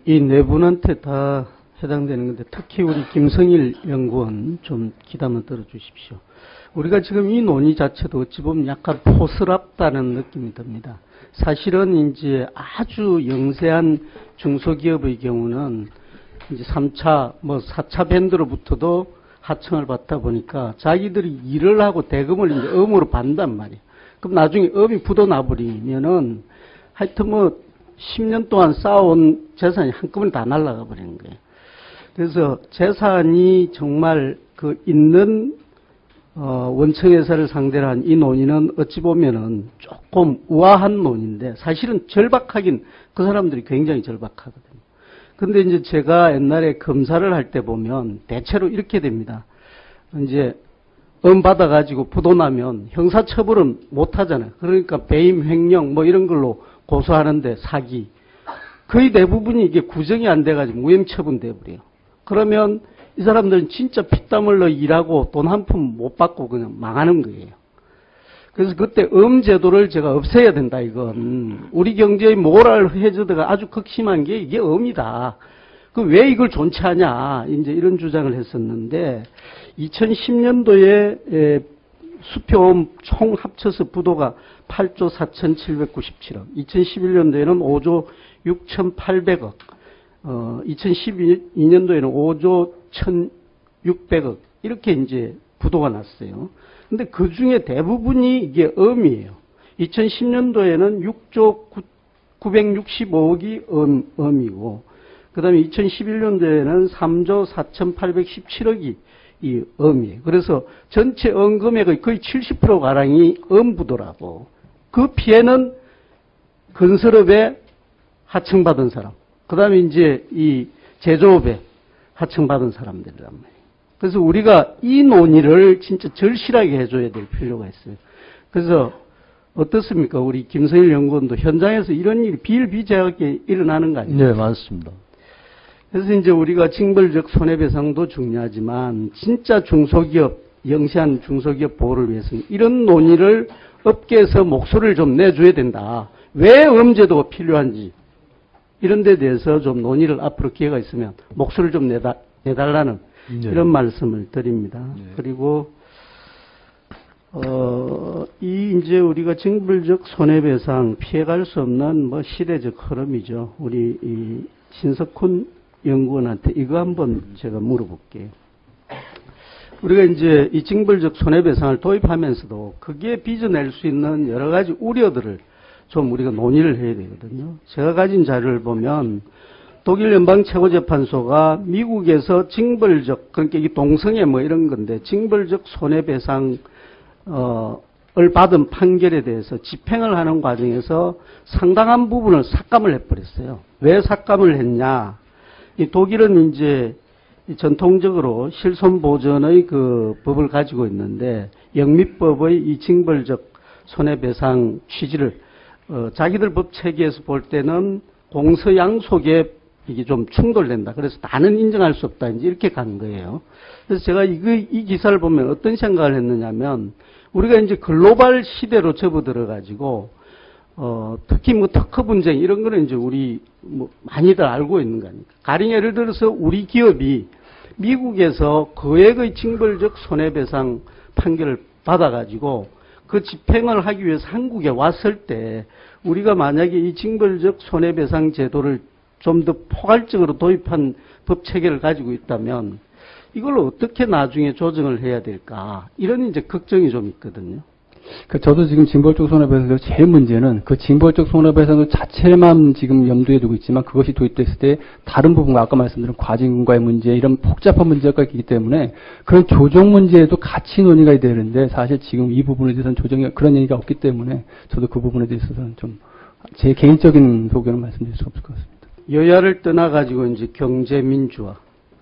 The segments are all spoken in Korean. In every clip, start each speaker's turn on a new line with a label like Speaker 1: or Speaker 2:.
Speaker 1: 이 네 분한테 다 해당되는 건데 특히 우리 김성일 연구원 좀 귀담아 들어주십시오. 우리가 지금 이 논의 자체도 어찌 보면 약간 포스럽다는 느낌이 듭니다. 사실은 이제 아주 영세한 중소기업의 경우는 이제 3차, 4차 밴드로부터도 하청을 받다 보니까 자기들이 일을 하고 대금을 이제 음으로 받는단 말이에요. 그럼 나중에 음이 굳어나버리면은 하여튼 10년 동안 쌓아온 재산이 한꺼번에 다 날아가 버리는 거예요. 그래서 재산이 정말 있는 원청회사를 상대로 한 이 논의는 어찌 보면은 조금 우아한 논의인데 사실은 절박하긴 그 사람들이 굉장히 절박하거든요. 근데 이제 제가 옛날에 검사를 할 때 보면 대체로 이렇게 됩니다. 이제 받아가지고 부도나면 형사처벌은 못 하잖아요. 그러니까 배임, 횡령 이런 걸로 고소하는데 사기. 거의 대부분이 이게 구정이 안 돼가지고 무혐처분 돼버려요. 그러면 이 사람들은 진짜 피땀 흘러 일하고 돈 한 푼 못 받고 그냥 망하는 거예요. 그래서 그때 제도를 제가 없애야 된다, 이건. 우리 경제의 모랄 해저드가 아주 극심한 게 이게 음이다. 왜 이걸 존치하냐, 이제 이런 주장을 했었는데, 2010년도에 수표음 총 합쳐서 부도가 8조 4,797억, 2011년도에는 5조 6,800억, 2012년도에는 5조 1,600억, 이렇게 이제 부도가 났어요. 근데 그 중에 대부분이 이게 음이에요. 2010년도에는 6조 965억이 음이고, 그 다음에 2011년도에는 3조 4,817억이 이 음이에요. 그래서 전체 금액의 거의 70%가량이 부도라고. 그 피해는 건설업에 하청받은 사람, 그 다음에 이제 이 제조업에 하청받은 사람들이란 말이에요. 그래서 우리가 이 논의를 진짜 절실하게 해줘야 될 필요가 있어요. 그래서 어떻습니까? 우리 김성일 연구원도 현장에서 이런 일이 비일비재하게 일어나는 거 아니에요?
Speaker 2: 네, 맞습니다.
Speaker 1: 그래서 이제 우리가 징벌적 손해배상도 중요하지만 진짜 중소기업, 영세한 중소기업 보호를 위해서는 이런 논의를 업계에서 목소리를 좀 내줘야 된다. 왜 제도가 필요한지 이런 데 대해서 좀 논의를 앞으로 기회가 있으면 목소리를 좀 내달라는
Speaker 2: 네.
Speaker 1: 이런 말씀을 드립니다.
Speaker 2: 네.
Speaker 1: 그리고 이제 우리가 징벌적 손해배상 피해갈 수 없는 시대적 흐름이죠. 우리 이 신석훈 연구원한테 이거 한번 제가 물어볼게요. 우리가 이제 이 징벌적 손해배상을 도입하면서도 그게 빚어낼 수 있는 여러 가지 우려들을 좀 우리가 논의를 해야 되거든요. 제가 가진 자료를 보면 독일 연방 최고재판소가 미국에서 징벌적, 그러니까 이 동성애 이런 건데 징벌적 손해배상 을 받은 판결에 대해서 집행을 하는 과정에서 상당한 부분을 삭감을 해버렸어요. 왜 삭감을 했냐? 이 독일은 이제 전통적으로 실손보전의 법을 가지고 있는데 영미법의 이 징벌적 손해배상 취지를 자기들 법 체계에서 볼 때는 공서양속에 이게 좀 충돌된다. 그래서 다는 인정할 수 없다. 이제 이렇게 간 거예요. 그래서 제가 이 기사를 보면 어떤 생각을 했느냐면 우리가 이제 글로벌 시대로 접어들어 가지고 특히 특허 분쟁 이런 거는 이제 우리 많이들 알고 있는 거 아닙니까? 가령 예를 들어서 우리 기업이 미국에서 거액의 징벌적 손해배상 판결을 받아가지고 그 집행을 하기 위해서 한국에 왔을 때 우리가 만약에 이 징벌적 손해배상 제도를 좀 더 포괄적으로 도입한 법 체계를 가지고 있다면 이걸 어떻게 나중에 조정을 해야 될까? 이런 이제 걱정이 좀 있거든요.
Speaker 3: 저도 지금 징벌적 손해배상 제일 문제는 그 징벌적 손해배상 자체만 지금 염두에 두고 있지만 그것이 도입됐을 때 다른 부분과 아까 말씀드린 과징금과의 문제 이런 복잡한 문제가 있기 때문에 그런 조정 문제에도 같이 논의가 되는데 사실 지금 이 부분에 대해서는 조정이 그런 얘기가 없기 때문에 저도 그 부분에 대해서는 좀 제 개인적인 소견을 말씀드릴 수 없을 것 같습니다.
Speaker 1: 여야를 떠나가지고 이제 경제민주화.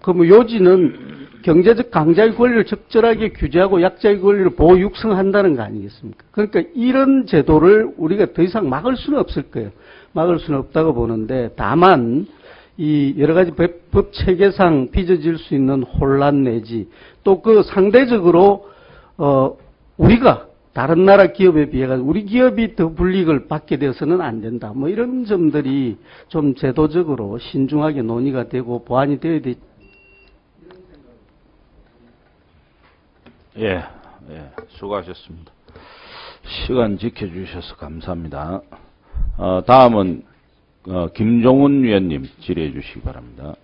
Speaker 1: 요지는 경제적 강자의 권리를 적절하게 규제하고 약자의 권리를 보호 육성한다는 거 아니겠습니까? 그러니까 이런 제도를 우리가 더 이상 막을 수는 없을 거예요. 막을 수는 없다고 보는데 다만 이 여러 가지 법 체계상 빚어질 수 있는 혼란 내지 또 상대적으로 우리가 다른 나라 기업에 비해 우리 기업이 더 불이익을 받게 되어서는 안 된다. 뭐 이런 점들이 좀 제도적으로 신중하게 논의가 되고 보완이 되어야 되.
Speaker 2: 예, 수고하셨습니다. 시간 지켜주셔서 감사합니다. 다음은 김종훈 위원님 질의해 주시기 바랍니다.